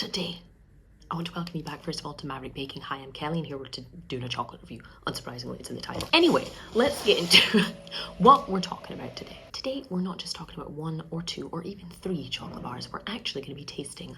today I want to welcome you back first of all to Maverick Baking. Hi, I'm Kelly and here we're doing a chocolate review. Unsurprisingly, it's in the title. Anyway, let's get into what we're talking about today. Today, we're not just talking about 1 or 2 or even 3 chocolate bars. We're actually going to be tasting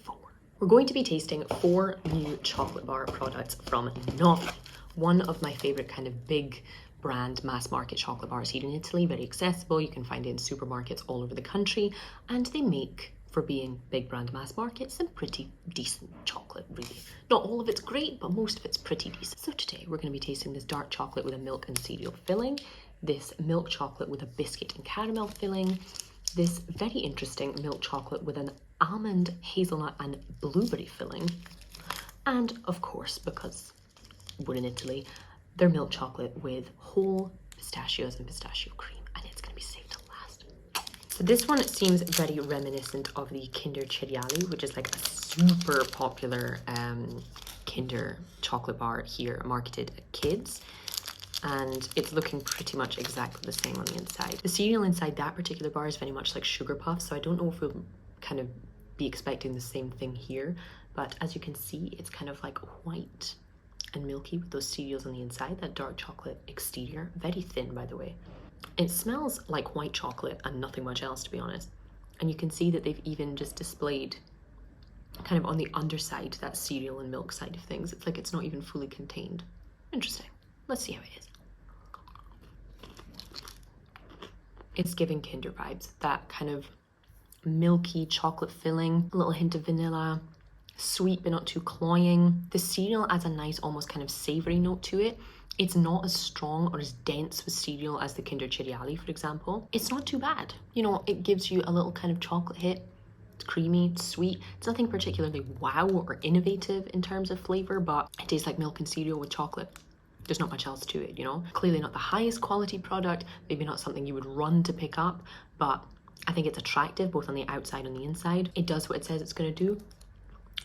4. We're going to be tasting 4 new chocolate bar products from Novi, one of my favorite kind of big brand mass market chocolate bars here in Italy. Very accessible. You can find it in supermarkets all over the country, and they make, for being big brand mass market, some pretty decent chocolate, really. Not all of it's great, but most of it's pretty decent. So today we're going to be tasting this dark chocolate with a milk and cereal filling, this milk chocolate with a biscuit and caramel filling, this very interesting milk chocolate with an almond, hazelnut and blueberry filling, and of course, because we're in Italy, their milk chocolate with whole pistachios and pistachio cream, and it's going to be saved till last. So this one seems very reminiscent of the Kinder Cereali, which is like a super popular Kinder chocolate bar here, marketed at kids. And it's looking pretty much exactly the same on the inside. The cereal inside that particular bar is very much like sugar puffs, so I don't know if we'll kind of be expecting the same thing here. But as you can see, it's kind of like white and milky with those cereals on the inside, that dark chocolate exterior, very thin by the way. It smells like white chocolate and nothing much else, to be honest. And you can see that they've even just displayed kind of on the underside that cereal and milk side of things. It's like it's not even fully contained. Interesting. Let's see how it is. It's giving Kinder vibes, that kind of milky chocolate filling, a little hint of vanilla, sweet but not too cloying. The cereal adds a nice almost kind of savory note to it. It's not as strong or as dense with cereal as the Kinder Cereali, for example. It's not too bad. You know, it gives you a little kind of chocolate hit. It's creamy, it's sweet. It's nothing particularly wow or innovative in terms of flavor, but it tastes like milk and cereal with chocolate. There's not much else to it, you know? Clearly not the highest quality product, maybe not something you would run to pick up, but I think it's attractive both on the outside and the inside. It does what it says it's gonna do.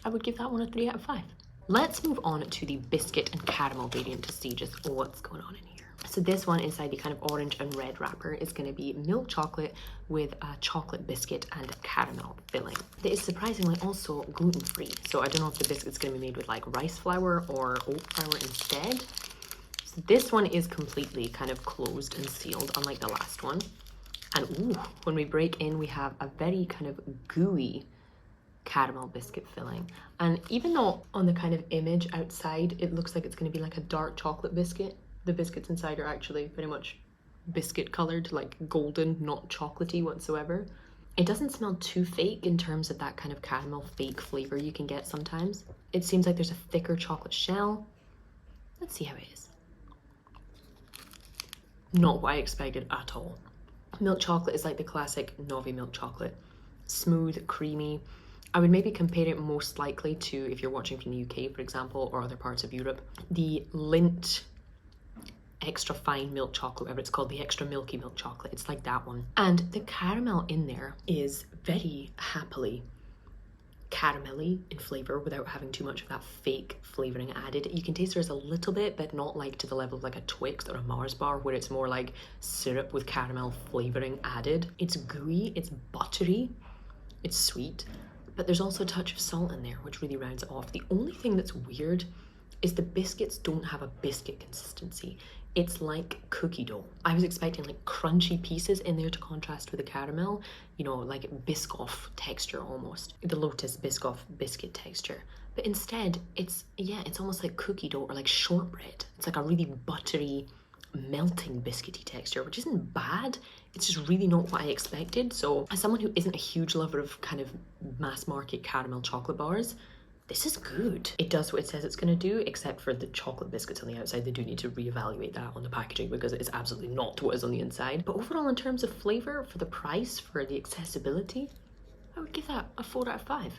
I would give that one a 3 out of 5. Let's move on to the biscuit and caramel variant to see just what's going on in here. So this one inside the kind of orange and red wrapper is going to be milk chocolate with a chocolate biscuit and caramel filling. It is surprisingly also gluten-free. So I don't know if the biscuit's going to be made with like rice flour or oat flour instead. So this one is completely kind of closed and sealed, unlike the last one. And ooh, when we break in, we have a very kind of gooey caramel biscuit filling. And even though on the kind of image outside it looks like it's going to be like a dark chocolate biscuit, the biscuits inside are actually very much biscuit colored, like golden, not chocolatey whatsoever. It doesn't smell too fake in terms of that kind of caramel fake flavor you can get sometimes. It seems like there's a thicker chocolate shell. Let's see how it is. Not what I expected at all. Milk chocolate is like the classic Novi milk chocolate. Smooth, creamy. I would maybe compare it most likely to, if you're watching from the UK, for example, or other parts of Europe, the Lindt extra fine milk chocolate, whatever it's called, the extra milky milk chocolate. It's like that one. And the caramel in there is very happily caramelly in flavor without having too much of that fake flavoring added. You can taste there's a little bit, but not like to the level of like a Twix or a Mars bar where it's more like syrup with caramel flavoring added. It's gooey, it's buttery, it's sweet. But there's also a touch of salt in there, which really rounds it off. The only thing that's weird is the biscuits don't have a biscuit consistency. It's like cookie dough. I was expecting like crunchy pieces in there to contrast with the caramel, you know, like Biscoff texture almost. The Lotus Biscoff biscuit texture. But instead, it's almost like cookie dough or like shortbread. It's like a really buttery, melting biscuity texture, which isn't bad. It's just really not what I expected. So as someone who isn't a huge lover of kind of mass market caramel chocolate bars, this is good. It does what it says it's going to do, except for the chocolate biscuits on the outside. They do need to reevaluate that on the packaging because it is absolutely not what is on the inside. But overall, in terms of flavor, for the price, for the accessibility, I would give that a 4 out of 5.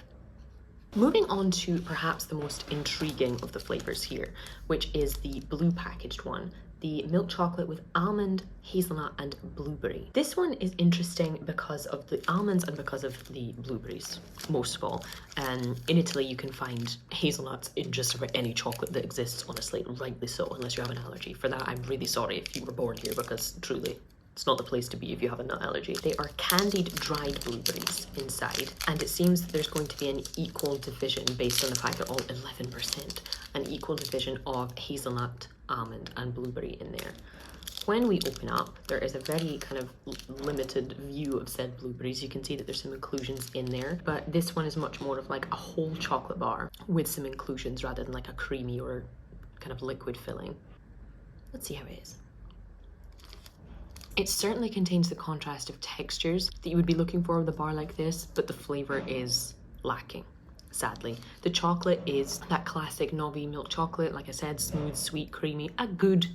Moving on to perhaps the most intriguing of the flavors here, which is the blue packaged one, the milk chocolate with almond, hazelnut and blueberry. This one is interesting because of the almonds and because of the blueberries, most of all. And in Italy you can find hazelnuts in just about any chocolate that exists, honestly, rightly so, unless you have an allergy. For that, I'm really sorry if you were born here, because truly, it's not the place to be if you have a nut allergy. They are candied dried blueberries inside, and it seems that there's going to be an equal division based on the fact that all 11%, an equal division of hazelnut, almond, and blueberry in there. When we open up, there is a very kind of limited view of said blueberries. You can see that there's some inclusions in there, but this one is much more of like a whole chocolate bar with some inclusions rather than like a creamy or kind of liquid filling. Let's see how it is. It certainly contains the contrast of textures that you would be looking for with a bar like this, but the flavor is lacking, sadly. The chocolate is that classic Novi milk chocolate, like I said, smooth, sweet, creamy, a good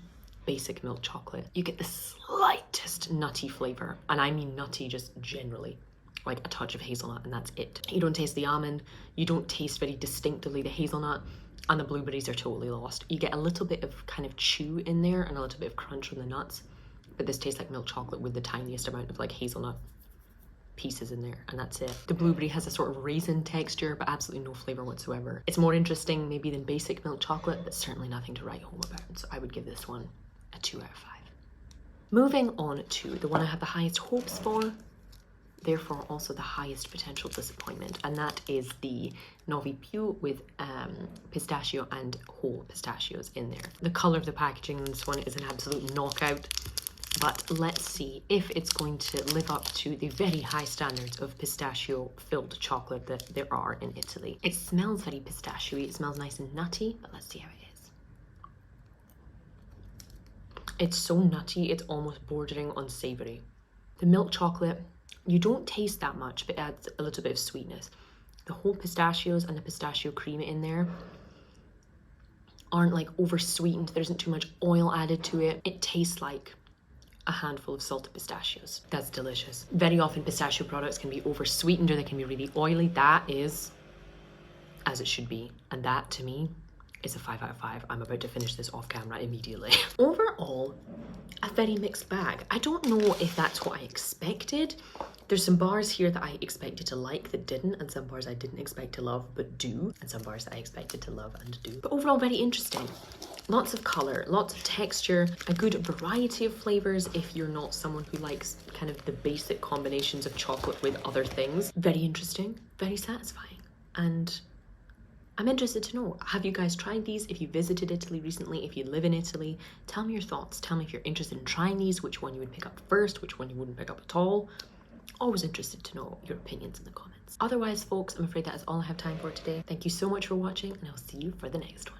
basic milk chocolate. You get the slightest nutty flavor, and I mean nutty just generally, like a touch of hazelnut, and that's it. You don't taste the almond, you don't taste very distinctively the hazelnut, and the blueberries are totally lost. You get a little bit of kind of chew in there and a little bit of crunch from the nuts, but this tastes like milk chocolate with the tiniest amount of like hazelnut pieces in there, and that's it. The blueberry has a sort of raisin texture, but absolutely no flavor whatsoever. It's more interesting maybe than basic milk chocolate, but certainly nothing to write home about. So I would give this one a 2 out of 5. Moving on to the one I have the highest hopes for, therefore also the highest potential disappointment, and that is the Novi Piu with pistachio and whole pistachios in there. The color of the packaging in this one is an absolute knockout, but let's see if it's going to live up to the very high standards of pistachio filled chocolate that there are in Italy. It smells very pistachio-y, it smells nice and nutty, but let's see how it is. It's so nutty, it's almost bordering on savory. The milk chocolate, you don't taste that much, but it adds a little bit of sweetness. The whole pistachios and the pistachio cream in there aren't like over sweetened. There isn't too much oil added to it. It tastes like a handful of salted pistachios. That's delicious. Very often pistachio products can be over sweetened or they can be really oily. That is as it should be. And that to me is a 5 out of 5. I'm about to finish this off camera immediately. Overall, a very mixed bag. I don't know if that's what I expected. There's some bars here that I expected to like that didn't, and some bars I didn't expect to love but do, and some bars that I expected to love and do. But overall, very interesting. Lots of color, lots of texture, a good variety of flavors if you're not someone who likes kind of the basic combinations of chocolate with other things. Very interesting, very satisfying, and I'm interested to know, have you guys tried these? If you visited Italy recently, if you live in Italy, tell me your thoughts. Tell me if you're interested in trying these, which one you would pick up first, which one you wouldn't pick up at all. Always interested to know your opinions in the comments. Otherwise, folks, I'm afraid that is all I have time for today. Thank you so much for watching, and I'll see you for the next one.